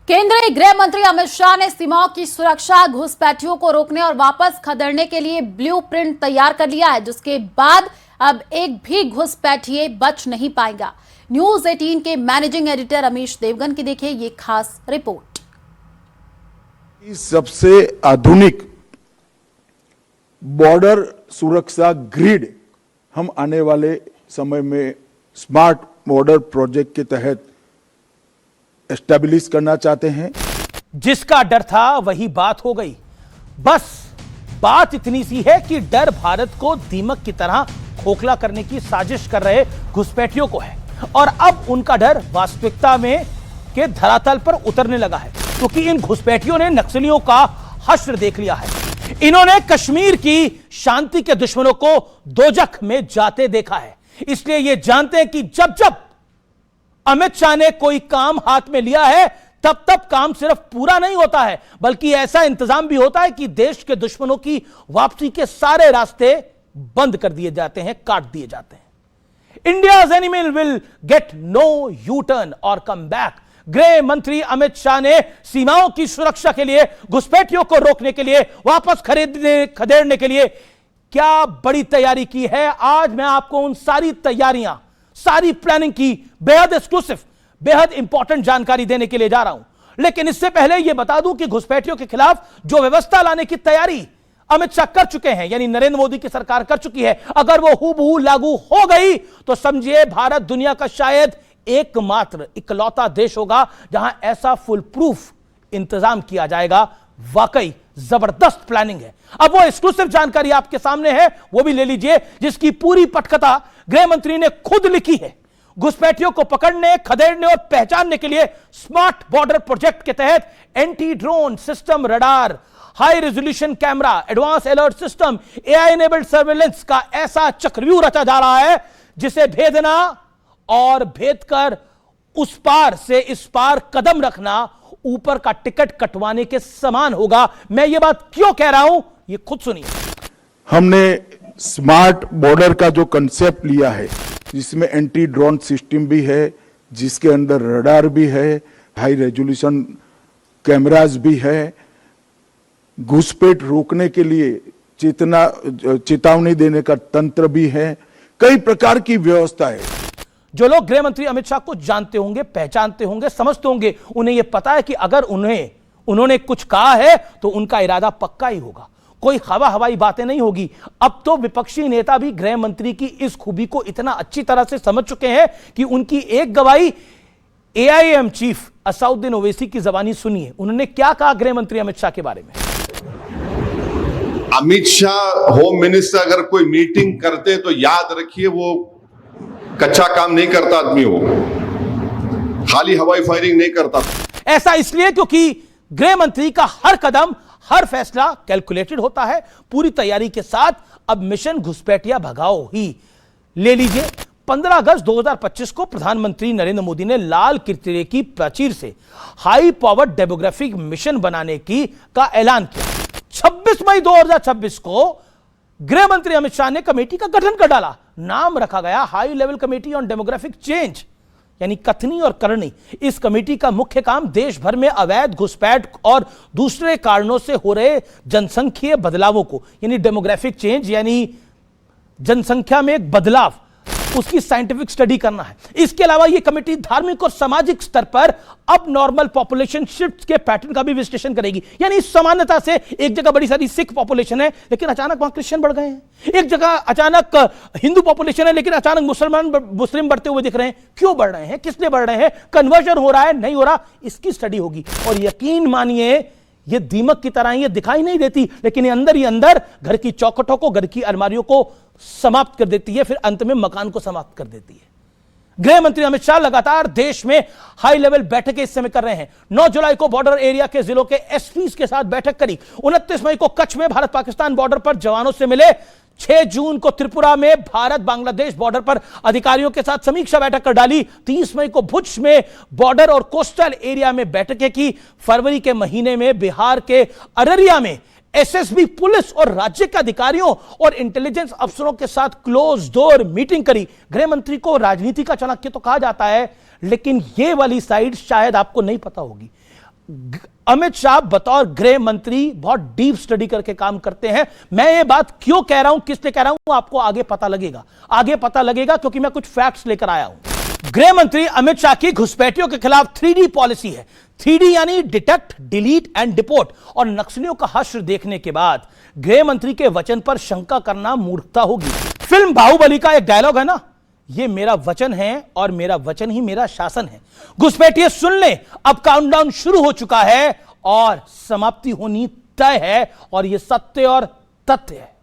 केंद्रीय गृह मंत्री अमित शाह ने सीमाओं की सुरक्षा, घुसपैठियों को रोकने और वापस खदेड़ने के लिए ब्लूप्रिंट तैयार कर लिया है, जिसके बाद अब एक भी घुसपैठिए बच नहीं पाएगा। न्यूज 18 के मैनेजिंग एडिटर अमीश देवगन की देखिए ये खास रिपोर्ट। इस सबसे आधुनिक बॉर्डर सुरक्षा ग्रिड हम आने वाले समय में स्मार्ट बॉर्डर प्रोजेक्ट के तहत एस्टेब्लिश करना चाहते हैं। जिसका डर था वही बात हो गई। बस बात इतनी सी है कि डर भारत को दीमक की तरह खोखला करने की साजिश कर रहे घुसपैठियों को है और अब उनका डर वास्तविकता में के धरातल पर उतरने लगा है, क्योंकि इन घुसपैठियों ने नक्सलियों का हश्र देख लिया है। इन्होंने कश्मीर की शांति के दुश्मनों को दोजख में जाते देखा है। इसलिए ये जानते हैं कि जब जब अमित शाह ने कोई काम हाथ में लिया है तब तब काम सिर्फ पूरा नहीं होता है, बल्कि ऐसा इंतजाम भी होता है कि देश के दुश्मनों की वापसी के सारे रास्ते बंद कर दिए जाते हैं, काट दिए जाते हैं। India's enemy will get no U turn और कम बैक। गृह मंत्री अमित शाह ने सीमाओं की सुरक्षा के लिए, घुसपैठियों को रोकने के लिए, वापस खदेड़ने के लिए क्या बड़ी तैयारी की है। आज मैं आपको उन सारी तैयारियां, सारी प्लानिंग की बेहद एक्सक्लूसिव, बेहद इंपॉर्टेंट जानकारी देने के लिए जा रहा हूं। लेकिन इससे पहले यह बता दूं कि घुसपैठियों के खिलाफ जो व्यवस्था लाने की तैयारी अमित शाह कर चुके हैं, यानी नरेंद्र मोदी की सरकार कर चुकी है, अगर वो हूबहू लागू हो गई तो समझिए भारत दुनिया का शायद एकमात्र इकलौता देश होगा जहां ऐसा फुल प्रूफ इंतजाम किया जाएगा। वाकई जबरदस्त प्लानिंग है। अब वो एक्सक्लूसिव जानकारी आपके सामने है, वो भी ले लीजिए, जिसकी पूरी पटकथा गृह मंत्री ने खुद लिखी है। घुसपैठियों को पकड़ने, खदेड़ने और पहचानने के लिए स्मार्ट बॉर्डर प्रोजेक्ट के तहत anti drone system, radar, high resolution camera, advance alert system, AI enabled surveillance का ऐसा चक्रव्यूह रचा जा रहा है जिसे भेदना और भेद कर उस पार से इस पार कदम रखना ऊपर का टिकट कटवाने के समान होगा। मैं ये बात क्यों कह रहा हूं, ये खुद सुनिए। हमने स्मार्ट बॉर्डर का जो कंसेप्ट लिया है, जिसमें एंटी ड्रोन सिस्टम भी है, जिसके अंदर रडार भी है, हाई रेजोल्यूशन कैमरास भी है, घुसपैठ रोकने के लिए चेतावनी देने का तंत्र भी है, कई प्रकार की व्यवस्था है। जो लोग गृह मंत्री अमित शाह को जानते होंगे, पहचानते होंगे, समझते होंगे, उन्हें यह पता है कि अगर उन्होंने कुछ कहा है तो उनका इरादा पक्का ही होगा, कोई हवाई बातें नहीं होगी। अब तो विपक्षी नेता भी गृह मंत्री की इस खूबी को इतना अच्छी तरह से समझ चुके हैं कि उनकी एक गवाही एआईएम चीफ असदुद्दीन ओवैसी की जबानी सुनिए। उन्होंने क्या कहा गृह मंत्री अमित शाह के बारे में। अमित शाह होम मिनिस्टर अगर कोई मीटिंग करते तो याद रखिए वो कच्चा काम नहीं करता आदमी, हो खाली हवाई फायरिंग नहीं करता। ऐसा इसलिए क्योंकि गृह मंत्री का हर कदम, हर फैसला कैलकुलेटेड होता है, पूरी तैयारी के साथ। अब मिशन घुसपैठिया भगाओ ही ले लीजिए। 15 अगस्त 2025 को प्रधानमंत्री नरेंद्र मोदी ने लाल किले की प्राचीर से हाई पावर्ड डेमोग्राफिक मिशन बनाने का ऐलान किया। 26 मई 2026 को गृह मंत्री अमित शाह ने कमेटी का गठन कर डाला। नाम रखा गया high level committee on demographic change, यानी कथनी और करनी। इस कमेटी का मुख्य काम देश भर में अवैध घुसपैठ और दूसरे कारणों से हो रहे जनसंख्यीय बदलावों को, यानी डेमोग्राफिक चेंज यानी जनसंख्या में एक बदलाव, उसकी साइंटिफिक स्टडी करना है। इसके अलावा यह कमेटी धार्मिक और सामाजिक स्तर पर अब नॉर्मल पॉपुलेशन शिफ्ट के पैटर्न का भी विश्लेषण करेगी। यानी सामान्यता से एक जगह बड़ी सारी सिख पॉपुलेशन है लेकिन अचानक वहां क्रिश्चियन बढ़ गए हैं, एक जगह अचानक हिंदू पॉपुलेशन है लेकिन अचानक मुस्लिम बढ़ते हुए दिख रहे हैं। क्यों बढ़ रहे हैं, किस लिए बढ़ रहे हैं, कन्वर्जन हो रहा है, नहीं हो रहा, इसकी स्टडी होगी। और यकीन मानिए ये दीमक की तरह ये दिखाई नहीं देती, लेकिन ये अंदर घर की चौखटों को, घर की अलमारियों को समाप्त कर देती है, फिर अंत में मकान को समाप्त कर देती है। गृह मंत्री अमित शाह लगातार देश में हाई लेवल बैठकें इस समय कर रहे हैं। 9 जुलाई को बॉर्डर एरिया के जिलों के एसपीज के साथ बैठक करी। 29 मई को कच्छ में भारत पाकिस्तान बॉर्डर पर जवानों से मिले। 6 जून को त्रिपुरा में भारत बांग्लादेश बॉर्डर पर अधिकारियों के साथ समीक्षा बैठक कर डाली। 30 मई को भुज में बॉर्डर और कोस्टल एरिया में बैठकें की। फरवरी के महीने में बिहार के अररिया में एसएसबी पुलिस और राज्य के अधिकारियों और इंटेलिजेंस अफसरों के साथ क्लोज डोर मीटिंग करी। गृह मंत्री को राजनीति का चाणक्य तो कहा जाता है, लेकिन यह वाली साइड शायद आपको नहीं पता होगी। अमित शाह बतौर गृह मंत्री बहुत डीप स्टडी करके काम करते हैं। मैं ये बात क्यों कह रहा हूं, किस लिए कह रहा हूं, आपको आगे पता लगेगा क्योंकि मैं कुछ फैक्ट्स लेकर आया हूं। गृह मंत्री अमित शाह की घुसपैठियों के खिलाफ 3D पॉलिसी है। 3D यानी डिटेक्ट, डिलीट एंड डिपोर्ट। और नक्सलियों का हश्र देखने के बाद गृह मंत्री के वचन पर शंका करना मूर्खता होगी। फिल्म बाहुबली का एक डायलॉग है ना, ये मेरा वचन है और मेरा वचन ही मेरा शासन है। घुसपैठिए सुन ले, अब काउंटडाउन शुरू हो चुका है और समाप्ति होनी तय है और यह सत्य और तथ्य है।